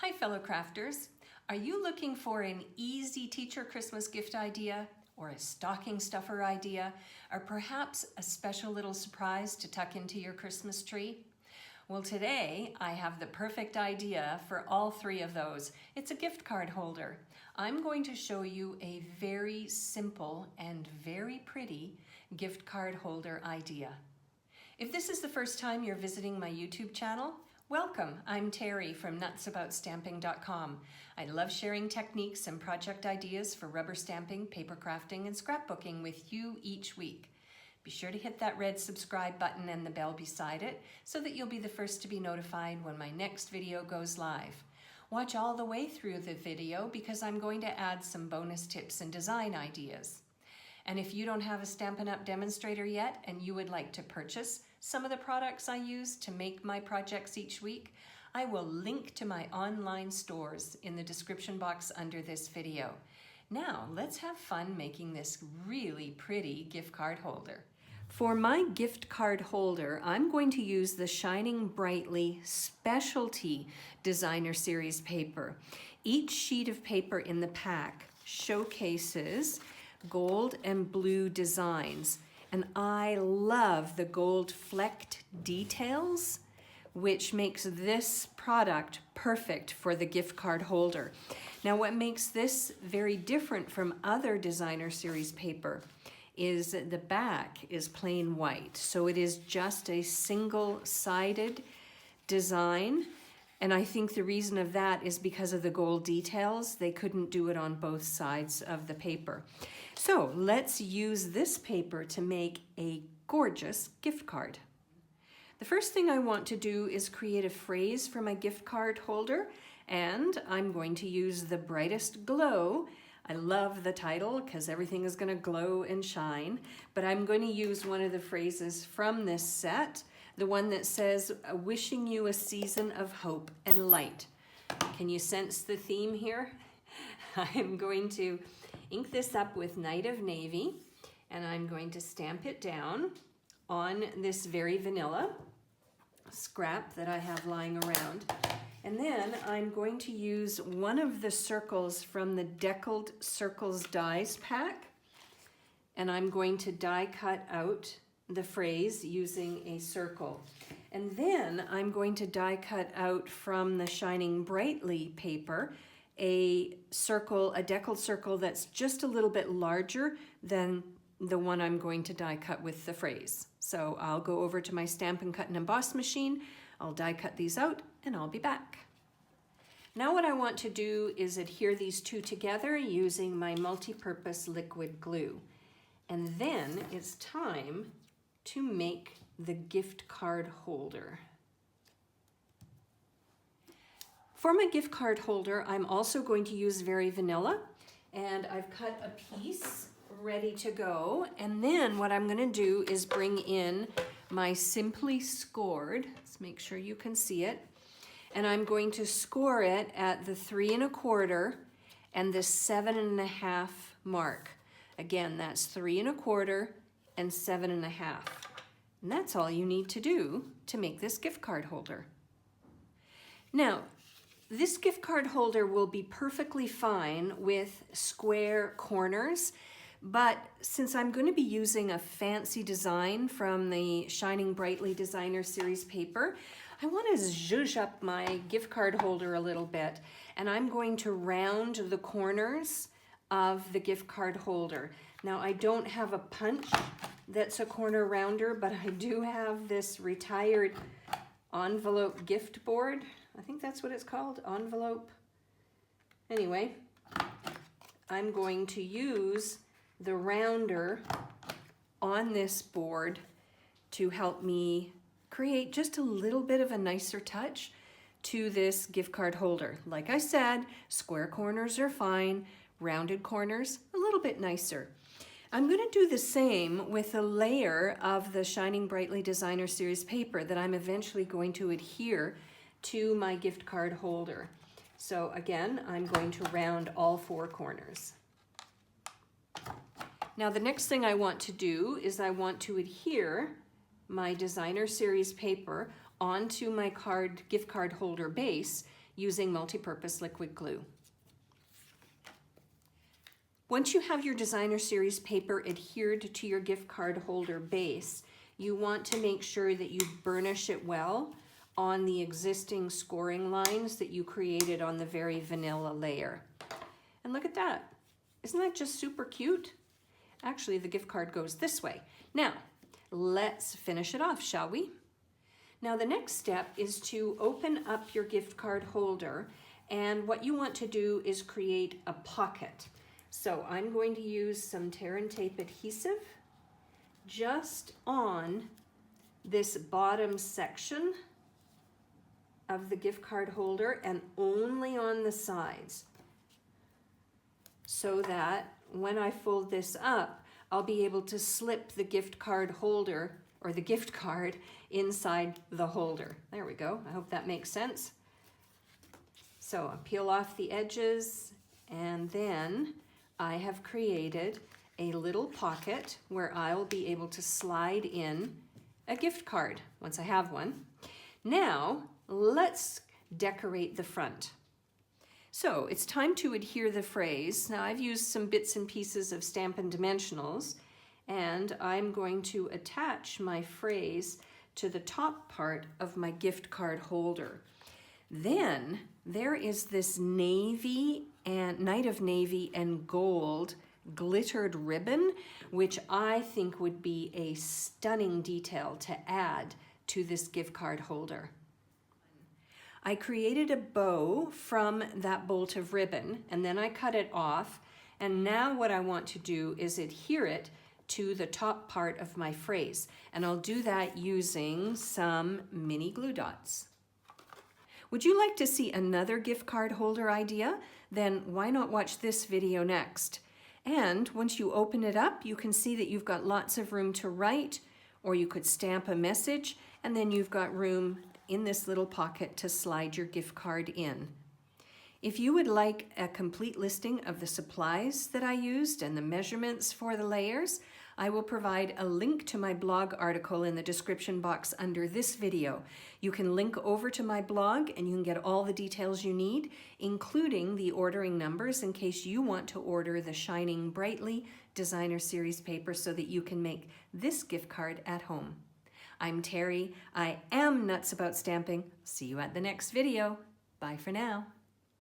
Hi fellow crafters. Are you looking for an easy teacher Christmas gift idea, or a stocking stuffer idea, or perhaps a special little surprise to tuck into your Christmas tree? Well, today I have the perfect idea for all three of those. It's a gift card holder. I'm going to show you a very simple and very pretty gift card holder idea. If this is the first time you're visiting my YouTube channel, welcome. I'm Terry from nutsaboutsstamping.com. I love sharing techniques and project ideas for rubber stamping, paper crafting, and scrapbooking with you each week. Be sure to hit that red subscribe button and the bell beside it so that you'll be the first to be notified when my next video goes live. Watch all the way through the video because I'm going to add some bonus tips and design ideas. And if you don't have a Stampin' Up! Demonstrator yet and you would like to purchase some of the products I use to make my projects each week, I will link to my online stores in the description box under this video. Now, let's have fun making this really pretty gift card holder. For my gift card holder, I'm going to use the Shining Brightly Specialty Designer Series paper. Each sheet of paper in the pack showcases gold and blue designs. And I love the gold flecked details, which makes this product perfect for the gift card holder. Now, what makes this very different from other designer series paper is the back is plain white. So it is just a single-sided design. And I think the reason of that is because of the gold details. They couldn't do it on both sides of the paper. So let's use this paper to make a gorgeous gift card. The first thing I want to do is create a phrase for my gift card holder, and I'm going to use the Brightest Glow. I love the title because everything is going to glow and shine, but I'm going to use one of the phrases from this set, the one that says, wishing you a season of hope and light. Can you sense the theme here? I'm going to ink this up with Night of Navy, and I'm going to stamp it down on this very vanilla scrap that I have lying around. And then I'm going to use one of the circles from the Deckled Circles dies pack, and I'm going to die cut out the phrase using a circle. And then I'm going to die cut out from the Shining Brightly paper a circle, a deckled circle that's just a little bit larger than the one I'm going to die cut with the phrase. So I'll go over to my Stampin' Cut and Emboss machine, I'll die cut these out, and I'll be back. Now what I want to do is adhere these two together using my multi-purpose liquid glue. And then it's time to make the gift card holder. For my gift card holder, I'm also going to use Very Vanilla, and I've cut a piece ready to go. And then what I'm gonna do is bring in my Simply Scored. Let's make sure you can see it. And I'm going to score it at the 3 1/4 and the 7 1/2 mark. Again, that's 3 1/4 and 7 1/2. And that's all you need to do to make this gift card holder. Now, this gift card holder will be perfectly fine with square corners, but since I'm going to be using a fancy design from the Shining Brightly Designer Series paper, I want to zhuzh up my gift card holder a little bit, and I'm going to round the corners of the gift card holder. Now, I don't have a punch that's a corner rounder, but I do have this retired envelope gift board. I think that's what it's called, envelope. Anyway, I'm going to use the rounder on this board to help me create just a little bit of a nicer touch to this gift card holder. Like I said, square corners are fine, rounded corners a little bit nicer. I'm going to do the same with a layer of the Shining Brightly Designer Series paper that I'm eventually going to adhere to my gift card holder. So again, I'm going to round all 4 corners. Now the next thing I want to do is I want to adhere my Designer Series paper onto my gift card holder base using multi-purpose liquid glue. Once you have your designer series paper adhered to your gift card holder base, you want to make sure that you burnish it well on the existing scoring lines that you created on the very vanilla layer. And look at that. Isn't that just super cute? Actually, the gift card goes this way. Now, let's finish it off, shall we? Now, the next step is to open up your gift card holder, and what you want to do is create a pocket. So I'm going to use some tear and tape adhesive just on this bottom section of the gift card holder and only on the sides, so that when I fold this up, I'll be able to slip the gift card holder or the gift card inside the holder. There we go. I hope that makes sense. So I peel off the edges, and then I have created a little pocket where I'll be able to slide in a gift card once I have one. Now, let's decorate the front. So it's time to adhere the phrase. Now I've used some bits and pieces of Stampin' Dimensionals, and I'm going to attach my phrase to the top part of my gift card holder. Then there is this navy and Night of Navy and Gold glittered ribbon, which I think would be a stunning detail to add to this gift card holder. I created a bow from that bolt of ribbon, and then I cut it off, and now what I want to do is adhere it to the top part of my phrase, and I'll do that using some mini glue dots. Would you like to see another gift card holder idea? Then why not watch this video next? And once you open it up, you can see that you've got lots of room to write, or you could stamp a message, and then you've got room in this little pocket to slide your gift card in. If you would like a complete listing of the supplies that I used and the measurements for the layers, I will provide a link to my blog article in the description box under this video. You can link over to my blog and you can get all the details you need, including the ordering numbers in case you want to order the Shining Brightly Designer Series paper so that you can make this gift card at home. I'm Terry. I am nuts about stamping. See you at the next video. Bye for now.